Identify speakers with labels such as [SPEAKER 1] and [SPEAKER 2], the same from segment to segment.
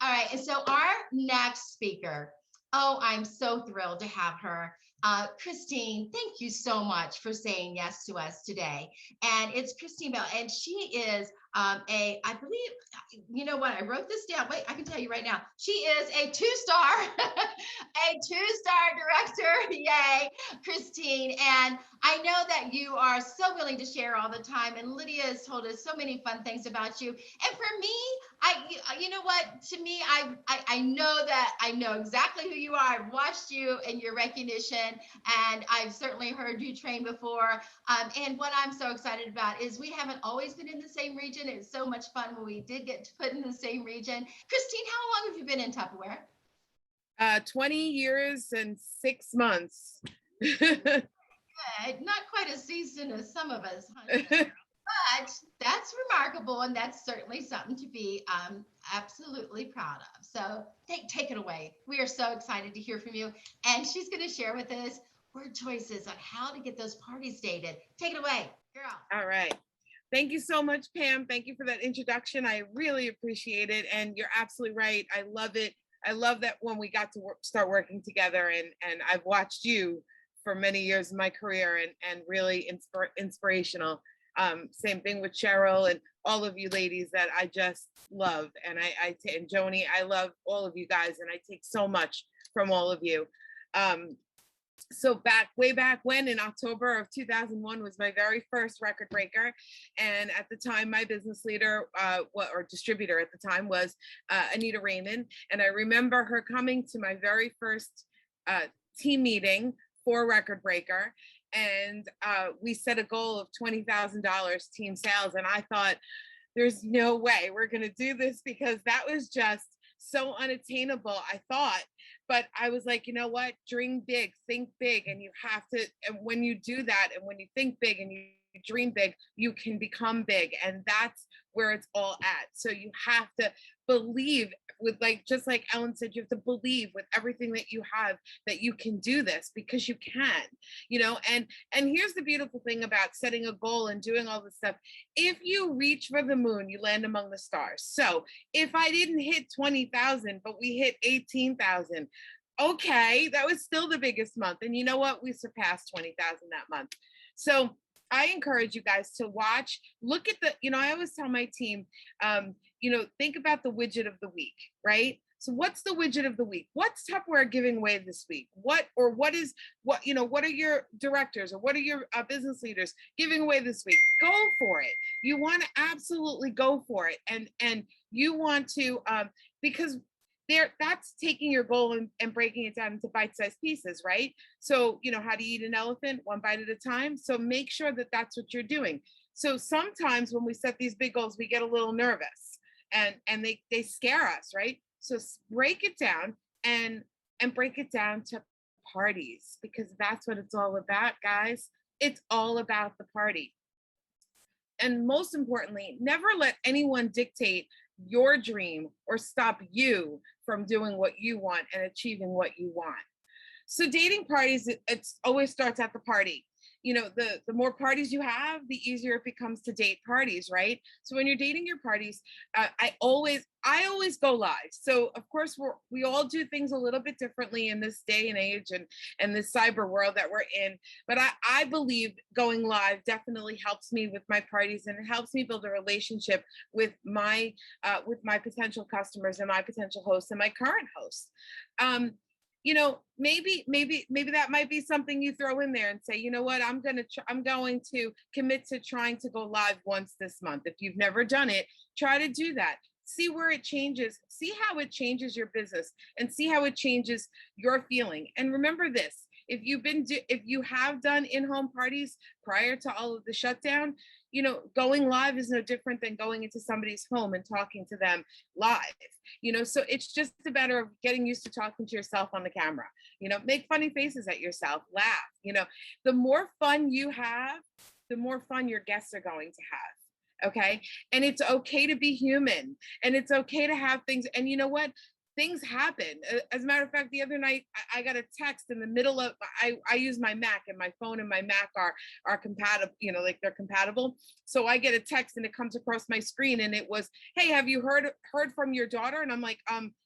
[SPEAKER 1] All right. And so our next speaker, oh, I'm so thrilled to have her. Christine, thank you so much for saying yes to us today. And it's Christine Bell, and she is I believe, you know what? I wrote this down. Wait, I can tell you right now. She is a two-star, a two-star director. Yay, Christine. And I know that you are so willing to share all the time. And Lydia has told us so many fun things about you. And for me, you know what? To me, I know that I know exactly who you are. I've watched you and your recognition, and I've certainly heard you train before. And what I'm so excited about is we haven't always been in the same region. It's so much fun when we did get to put in the same region. Christine, how long have you been in Tupperware?
[SPEAKER 2] 20 years and 6 months.
[SPEAKER 1] Not quite as seasoned as some of us, honey. But that's remarkable, and that's certainly something to be absolutely proud of. So take it away. We are so excited to hear from you, and she's going to share with us word choices on how to get those parties dated. Take it away, girl.
[SPEAKER 2] All right. Thank you so much, Pam. Thank you for that introduction. I really appreciate it, and you're absolutely right. I love it. I love that when we got to start working together, and I've watched you for many years in my career, and really inspirational. Same thing with Cheryl and all of you ladies that I just love. And and Joni, I love all of you guys, and I take so much from all of you. So way back when, in October of 2001 was my very first record breaker. And at the time, my business leader or distributor at the time was Anita Raymond. And I remember her coming to my very first team meeting for record breaker. And we set a goal of $20,000 team sales. And I thought, there's no way we're going to do this, because that was just so unattainable, I thought. But I was like, you know what? Dream big, think big. And you have to, and when you do that, and when you think big and you dream big, you can become big. And that's where it's all at. So you have to believe with, just like Ellen said, you have to believe with everything that you have that you can do this, because you can, and here's the beautiful thing about setting a goal and doing all this stuff. If you reach for the moon, you land among the stars. So if I didn't hit 20,000, but we hit 18,000, okay, that was still the biggest month. And you know what? We surpassed 20,000 that month. So I encourage you guys to watch, look at I always tell my team, think about the widget of the week, right? So what's the widget of the week? What's Tupperware giving away this week? What are your directors, or what are your business leaders giving away this week? Go for it. You want to absolutely go for it. And you want to, because that's taking your goal and breaking it down into bite-sized pieces, right? So, how do you eat an elephant? One bite at a time. So make sure that that's what you're doing. So sometimes when we set these big goals, we get a little nervous, and they scare us, right? So break it down and break it down to parties, because that's what it's all about, guys. It's all about the party. And most importantly, never let anyone dictate your dream or stop you from doing what you want and achieving what you want. So dating parties, it always starts at the party. The more parties you have, the easier it becomes to date parties, right? So when you're dating your parties, I always go live. So of course we all do things a little bit differently in this day and age and this cyber world that we're in. But I believe going live definitely helps me with my parties, and it helps me build a relationship with my potential customers and my potential hosts and my current hosts. Maybe that might be something you throw in there and say, you know what, I'm going to commit to trying to go live once this month. If you've never done it, try to do that. See where it changes, see how it changes your business, and see how it changes your feeling. And remember this, if you have done in-home parties prior to all of the shutdown, going live is no different than going into somebody's home and talking to them live. So it's just a matter of getting used to talking to yourself on the camera. Make funny faces at yourself, laugh. The more fun you have, the more fun your guests are going to have. Okay. And it's okay to be human, and it's okay to have things. And you know what? things happen. As a matter of fact, the other night I got a text in the middle of, I use my Mac, and my phone and my Mac are compatible, you know, like they're compatible. So I get a text and it comes across my screen, and it was, hey, have you heard from your daughter? And I'm like,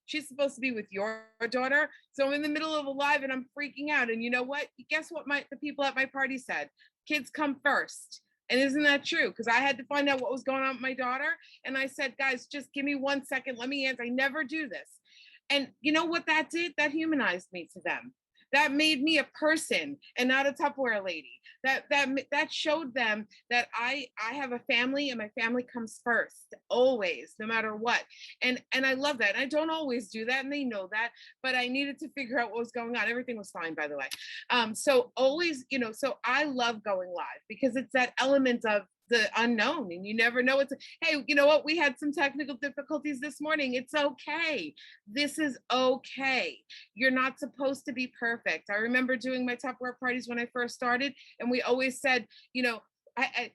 [SPEAKER 2] she's supposed to be with your daughter. So I'm in the middle of a live and I'm freaking out. And you know what? Guess what the people at my party said? Kids come first. And isn't that true? Because I had to find out what was going on with my daughter. And I said, guys, just give me 1 second. Let me answer. I never do this. And you know what that did? That humanized me to them. That made me a person and not a Tupperware lady. That showed them that I have a family, and my family comes first, always, no matter what. And I love that. And I don't always do that, and they know that, but I needed to figure out what was going on. Everything was fine, by the way. So always, you know, so I love going live because it's that element of the unknown, and you never know. It's, hey, you know what, we had some technical difficulties this morning. It's okay. This is okay. You're not supposed to be perfect. I remember doing my Tupperware parties when I first started, and we always said, you know, I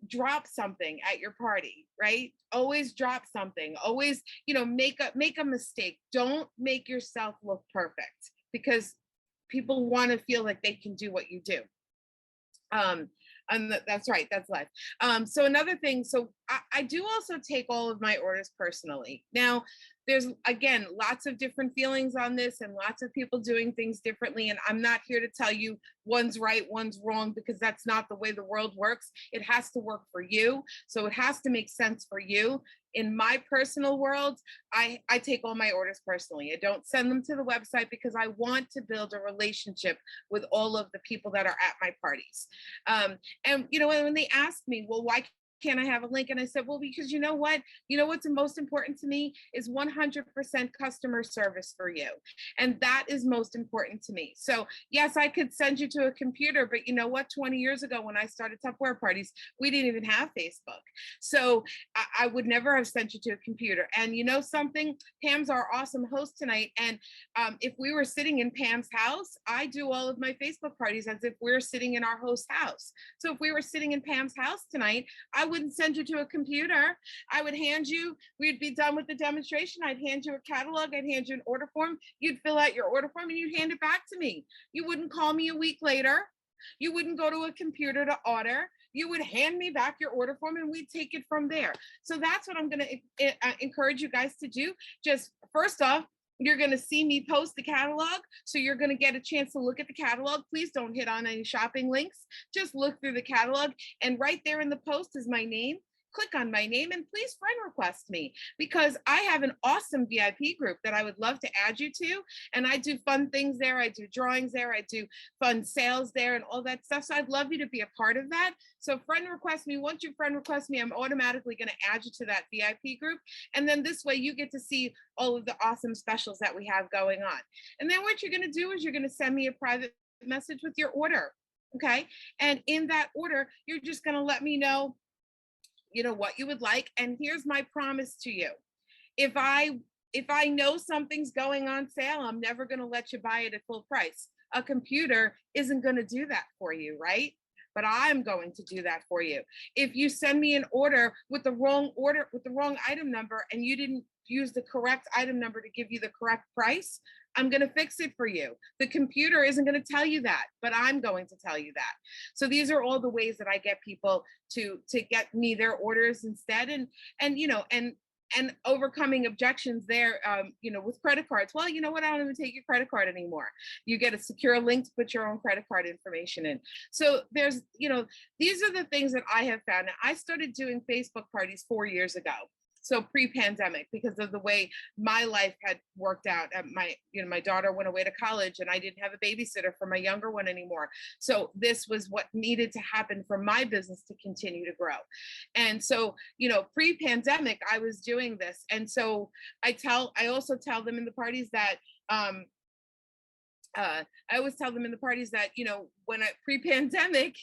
[SPEAKER 2] drop something at your party, right? Always drop something. Always, you know, make a mistake. Don't make yourself look perfect, because people want to feel like they can do what you do. And that's right, that's life. So another thing, so I do also take all of my orders personally. Now, there's, again, lots of different feelings on this, and lots of people doing things differently. And I'm not here to tell you one's right, one's wrong, because that's not the way the world works. It has to work for you. So it has to make sense for you. In my personal world, I take all my orders personally. I don't send them to the website because I want to build a relationship with all of the people that are at my parties. And you know, when they asked me, well, why can't I have a link? And I said, well, because you know what? You know what's most important to me is 100% customer service for you. And that is most important to me. So yes, I could send you to a computer, but you know what? 20 years ago when I started Tupperware parties, we didn't even have Facebook. So I would never have sent you to a computer. And you know something? Pam's our awesome host tonight. And if we were sitting in Pam's house, I do all of my Facebook parties as if we're sitting in our host's house. So if we were sitting in Pam's house tonight, I wouldn't send you to a computer. I would hand you, we'd be done with the demonstration. I'd hand you a catalog. I'd hand you an order form. You'd fill out your order form and you'd hand it back to me. You wouldn't call me a week later. You wouldn't go to a computer to order. You would hand me back your order form and we'd take it from there. So that's what I'm going to encourage you guys to do. Just first off, you're going to see me post the catalog. So you're going to get a chance to look at the catalog. Please don't hit on any shopping links. Just look through the catalog. And right there in the post is my name. Click on my name and please friend request me, because I have an awesome VIP group that I would love to add you to. And I do fun things there. I do drawings there. I do fun sales there and all that stuff. So I'd love you to be a part of that. So friend request me. Once you friend request me, I'm automatically going to add you to that VIP group. And then this way you get to see all of the awesome specials that we have going on. And then what you're going to do is you're going to send me a private message with your order. Okay. And in that order, you're just going to let me know, you know, what you would like. And here's my promise to you. If I know something's going on sale, I'm never going to let you buy it at full price. A computer isn't going to do that for you, right? But I'm going to do that for you. If you send me an order with the wrong item number and you didn't use the correct item number to give you the correct price, I'm going to fix it for you. The computer isn't going to tell you that, but I'm going to tell you that. So these are all the ways that I get people to get me their orders instead. And you know, and overcoming objections there, you know, with credit cards. Well, you know what? I don't even take your credit card anymore. You get a secure link to put your own credit card information in. So there's, you know, these are the things that I have found. Now, I started doing Facebook parties 4 years ago. So pre-pandemic, because of the way my life had worked out. My daughter went away to college and I didn't have a babysitter for my younger one anymore. So this was what needed to happen for my business to continue to grow. And so, you know, pre-pandemic, I was doing this. And so I also tell them in the parties that, I always tell them in the parties that, you know, when pre-pandemic,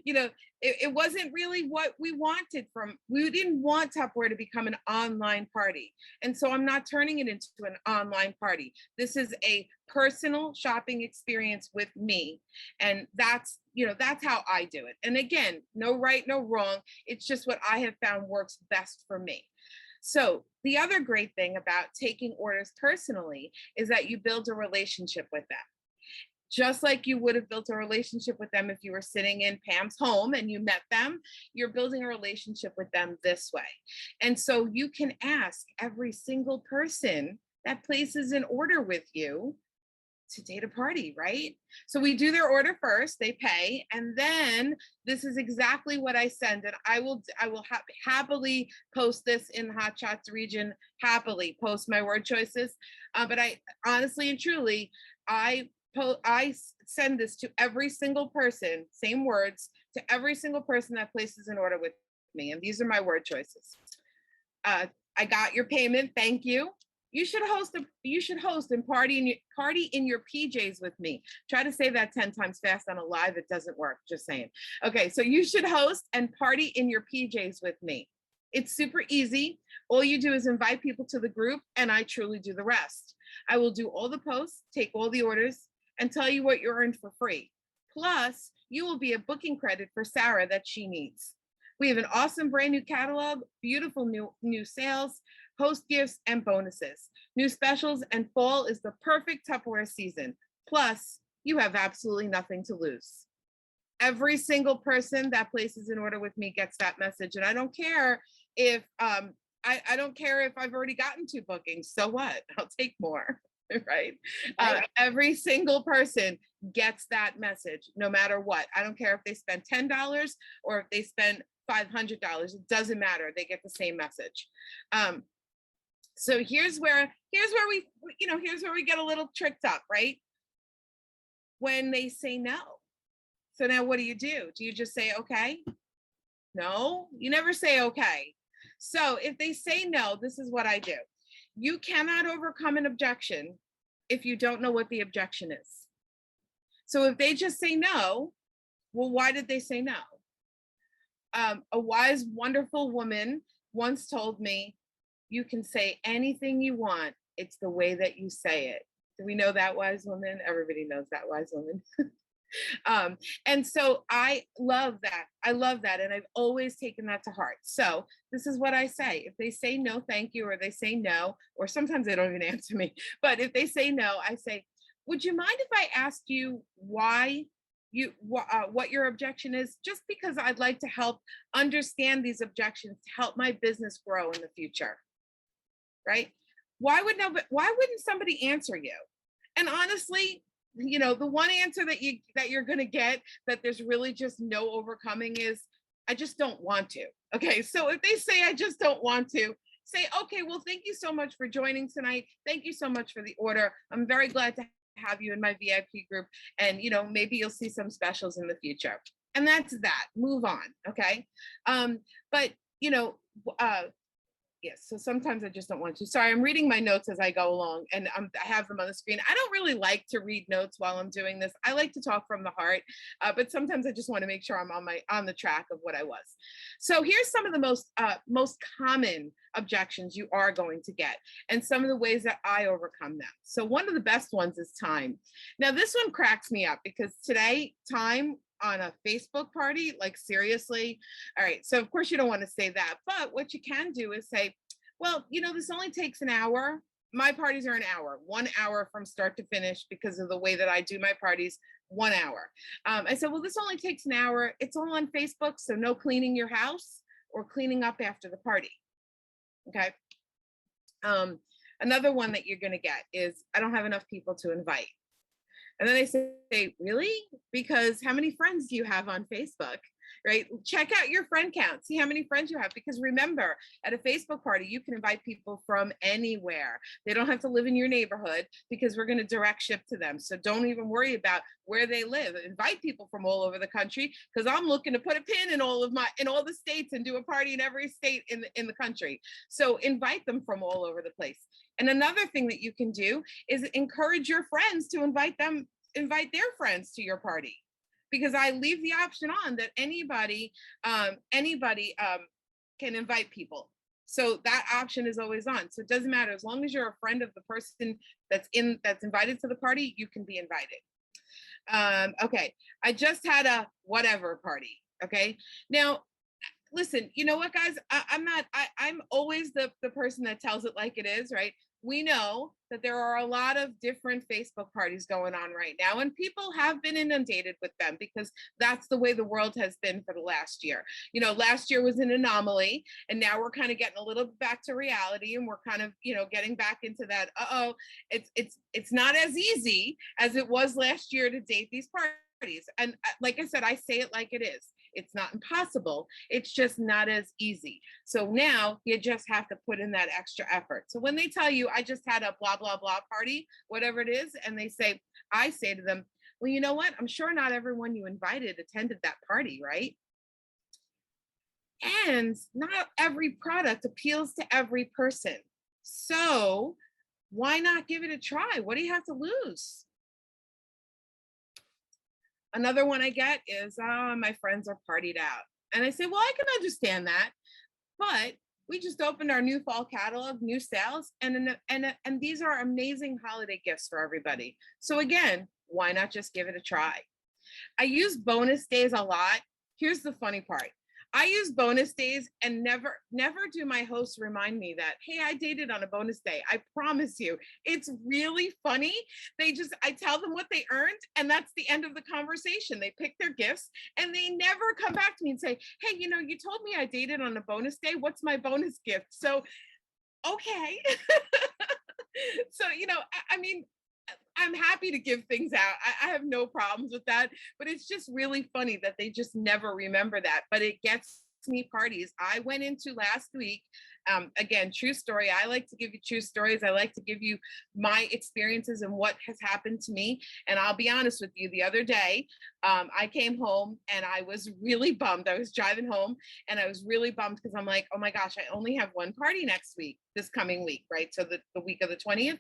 [SPEAKER 2] you know, it wasn't really what we wanted we didn't want Tupperware to become an online party. And so I'm not turning it into an online party. This is a personal shopping experience with me. And that's, you know, that's how I do it. And again, no right, no wrong. It's just what I have found works best for me. So the other great thing about taking orders personally is that you build a relationship with them. Just like you would have built a relationship with them if you were sitting in Pam's home and you met them, you're building a relationship with them this way. And so you can ask every single person that places an order with you to date a party, right? So we do their order first, they pay, and then this is exactly what I send. And I will happily post this in the Hot Shots region, happily post my word choices. But I honestly and truly, I send this to every single person, same words, to every single person that places an order with me. And these are my word choices. I got your payment, thank you. You should host and party in your PJs with me. Try to say that 10 times fast on a live, it doesn't work, just saying. Okay, so you should host and party in your PJs with me. It's super easy. All you do is invite people to the group and I truly do the rest. I will do all the posts, take all the orders, and tell you what you earned for free. Plus, you will be a booking credit for Sarah that she needs. We have an awesome brand new catalog, beautiful new sales, host gifts, and bonuses. New specials, and fall is the perfect Tupperware season. Plus, you have absolutely nothing to lose. Every single person that places an order with me gets that message, and I don't care if I don't care if I've already gotten 2 bookings. So what? I'll take more. Right? Every single person gets that message, no matter what. I don't care if they spend $10 or if they spend $500. It doesn't matter. They get the same message. So here's where we get a little tricked up, right? When they say no. So now what do? Do you just say okay? No, you never say okay. So if they say no, this is what I do. You cannot overcome an objection if you don't know what the objection is. So if they just say no, well, why did they say no? A wise, wonderful woman once told me, you can say anything you want. It's the way that you say it. Do we know that wise woman? Everybody knows that wise woman. And so I love that. I love that. And I've always taken that to heart. So this is what I say. If they say no, thank you, or they say no, or sometimes they don't even answer me. But if they say no, I say, would you mind if I asked you why what your objection is? Just because I'd like to help understand these objections to help my business grow in the future. Right? Why wouldn't somebody answer you? And honestly, the one answer that you're going to get that there's really just no overcoming is, I just don't want to. Okay, so if they say I just don't want to, say, okay, well, thank you so much for joining tonight. Thank you so much for the order. I'm very glad to have you in my VIP group, and maybe you'll see some specials in the future. And that's that. Move on. Okay. But yes, so sometimes I just don't want to. Sorry, I'm reading my notes as I go along, and I have them on the screen. I don't really like to read notes while I'm doing this. I like to talk from the heart, but sometimes I just want to make sure I'm on the track of what I was. So here's some of the most common objections you are going to get, and some of the ways that I overcome them. So one of the best ones is time. Now this one cracks me up because today, time on a Facebook party, like seriously. All right, so of course you don't want to say that, but what you can do is say, well, this only takes an hour. My parties are an hour, 1 hour from start to finish because of the way that I do my parties, 1 hour. I said, well, this only takes an hour. It's all on Facebook, so no cleaning your house or cleaning up after the party. Okay. Another one that you're going to get is, I don't have enough people to invite. And then I say, really? Because how many friends do you have on Facebook, right? Check out your friend count, see how many friends you have. Because remember, at a Facebook party, you can invite people from anywhere. They don't have to live in your neighborhood because we're going to direct ship to them. So don't even worry about where they live. Invite people from all over the country, because I'm looking to put a pin in all the states and do a party in every state in the country. So invite them from all over the place. And another thing that you can do is encourage your friends to invite their friends to your party, because I leave the option on that anybody can invite people. So that option is always on. So it doesn't matter, as long as you're a friend of the person that's invited to the party, you can be invited. Okay, I just had a whatever party. Okay, now listen, you know what, guys? I'm always the person that tells it like it is, right? We know that there are a lot of different Facebook parties going on right now, and people have been inundated with them because that's the way the world has been for the last year. You know, last year was an anomaly, and now we're kind of getting a little bit back to reality, and we're kind of, you know, getting back into that, it's not as easy as it was last year to date these parties. And like I said, I say it like it is. It's not impossible. It's just not as easy. So now you just have to put in that extra effort. So when they tell you, I just had a blah, blah, blah party, whatever it is, and I say to them, well, you know what? I'm sure not everyone you invited attended that party, right? And not every product appeals to every person. So why not give it a try? What do you have to lose? Another one I get is, my friends are partied out. And I say, well, I can understand that, but we just opened our new fall catalog, new sales, and these are amazing holiday gifts for everybody. So again, why not just give it a try? I use bonus days a lot. Here's the funny part. I use bonus days and never do my hosts remind me that, hey, I dated on a bonus day. I promise you, it's really funny. I tell them what they earned, and that's the end of the conversation. They pick their gifts and they never come back to me and say, hey, you know, you told me I dated on a bonus day. What's my bonus gift? So, okay. So, you know, I mean, I'm happy to give things out. I have no problems with that, but it's just really funny that they just never remember that. But it gets me parties. I went into last week, again, true story. I like to give you true stories. I like to give you my experiences and what has happened to me. And I'll be honest with you, the other day, I came home and I was really bummed. I was driving home and I was really bummed because I'm like, oh my gosh, I only have one party next week, this coming week, right? So the week of the 20th.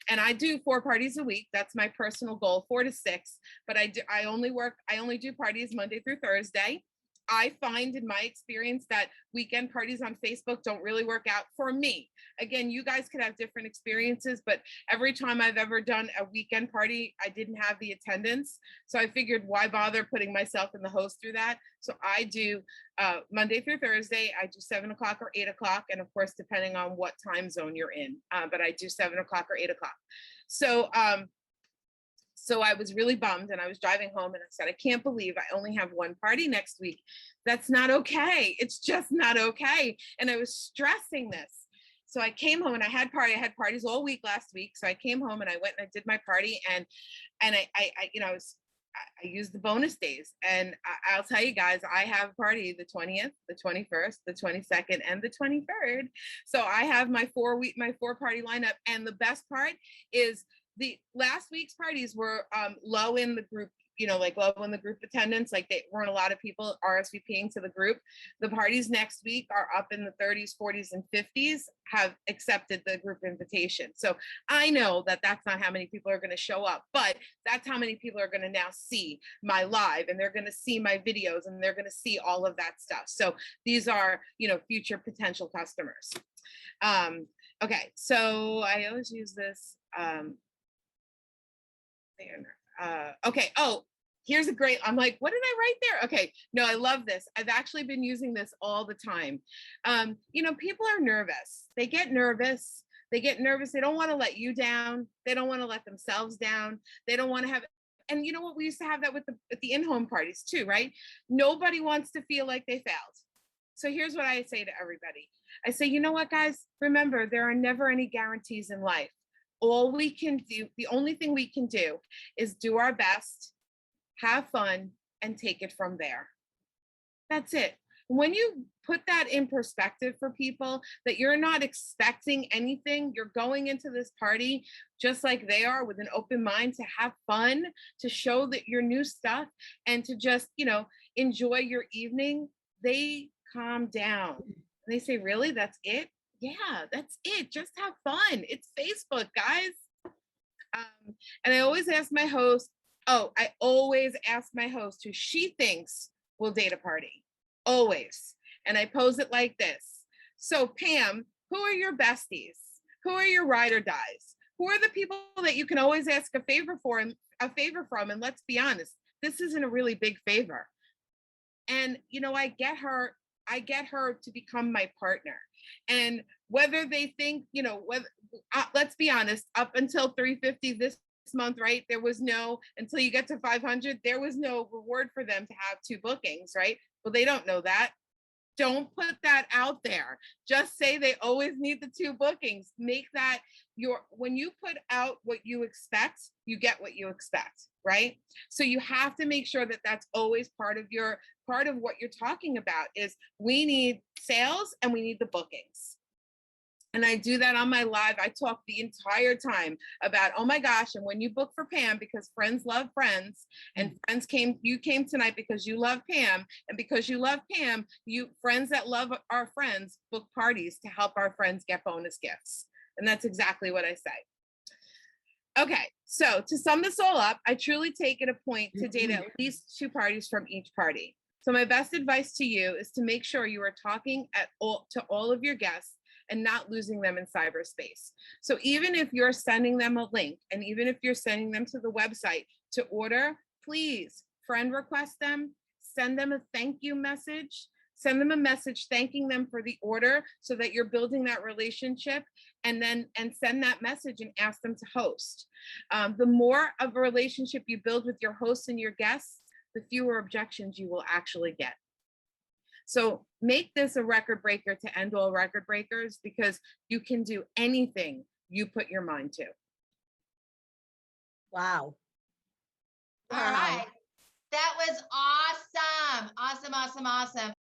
[SPEAKER 2] And I do 4 parties a week. That's my personal goal, 4 to 6. But I only do parties Monday through Thursday. I find in my experience that weekend parties on Facebook don't really work out for me. Again, you guys could have different experiences, but every time I've ever done a weekend party, I didn't have the attendance. So I figured, why bother putting myself and the host through that? So I do Monday through Thursday, I do 7 o'clock or 8 o'clock. And of course, depending on what time zone you're in, but I do 7 o'clock or 8 o'clock. So I was really bummed and I was driving home and I said, I can't believe I only have one party next week. That's not okay. It's just not okay. And I was stressing this. So I came home and I had parties all week last week. So I came home and I went and I did my party and I used the bonus days. And I'll tell you guys, I have a party the 20th, the 21st, the 22nd, and the 23rd. So I have my 4-party lineup. And the best part is, the last week's parties were low in the group, low in the group attendance, like they weren't a lot of people RSVPing to the group. The parties next week are up in the 30s, 40s, and 50s have accepted the group invitation. So I know that that's not how many people are going to show up, but that's how many people are going to now see my live, and they're going to see my videos, and they're going to see all of that stuff. So these are, future potential customers. Okay, so I always use this. Okay. Oh, here's a great, I'm like, what did I write there? Okay. No, I love this. I've actually been using this all the time. People are nervous. They get nervous. They don't want to let you down. They don't want to let themselves down. They don't want to have, and you know what? We used to have that with the in-home parties too, right? Nobody wants to feel like they failed. So here's what I say to everybody. I say, you know what, guys? Remember, there are never any guarantees in life. All we can do, the only thing we can do is do our best, have fun, and take it from there. That's it. When you put that in perspective for people, that you're not expecting anything, you're going into this party just like they are, with an open mind, to have fun, to show that your new stuff, and to just, enjoy your evening, they calm down. And they say, really, that's it? Yeah, that's it. Just have fun. It's Facebook, guys. And I always ask my host, who she thinks will date a party. Always. And I pose it like this. So Pam, who are your besties? Who are your ride or dies? Who are the people that you can always ask a favor from? And let's be honest, this isn't a really big favor. And I get her to become my partner. And whether they think, let's be honest, up until 350 this month, right? There was no, until you get to 500, there was no reward for them to have 2 bookings, right? Well, they don't know that. Don't put that out there. Just say they always need the 2 bookings. Make that when you put out what you expect, you get what you expect, right? So you have to make sure that that's always part of what you're talking about is we need sales and we need the bookings. And I do that on my live. I talk the entire time about, oh my gosh, and when you book for Pam, because friends love friends, and you came tonight because you love Pam, and because you love Pam, you friends that love our friends book parties to help our friends get bonus gifts. And that's exactly what I say. Okay, so to sum this all up, I truly take it a point to date at least 2 parties from each party. So my best advice to you is to make sure you are talking to all of your guests and not losing them in cyberspace. So even if you're sending them a link, and even if you're sending them to the website to order, please friend request them, send them a thank you message, send them a message thanking them for the order so that you're building that relationship, and send that message and ask them to host. The more of a relationship you build with your hosts and your guests, the fewer objections you will actually get. So make this a record breaker to end all record breakers, because you can do anything you put your mind to.
[SPEAKER 3] Wow.
[SPEAKER 1] All right. That was awesome. Awesome, awesome, awesome.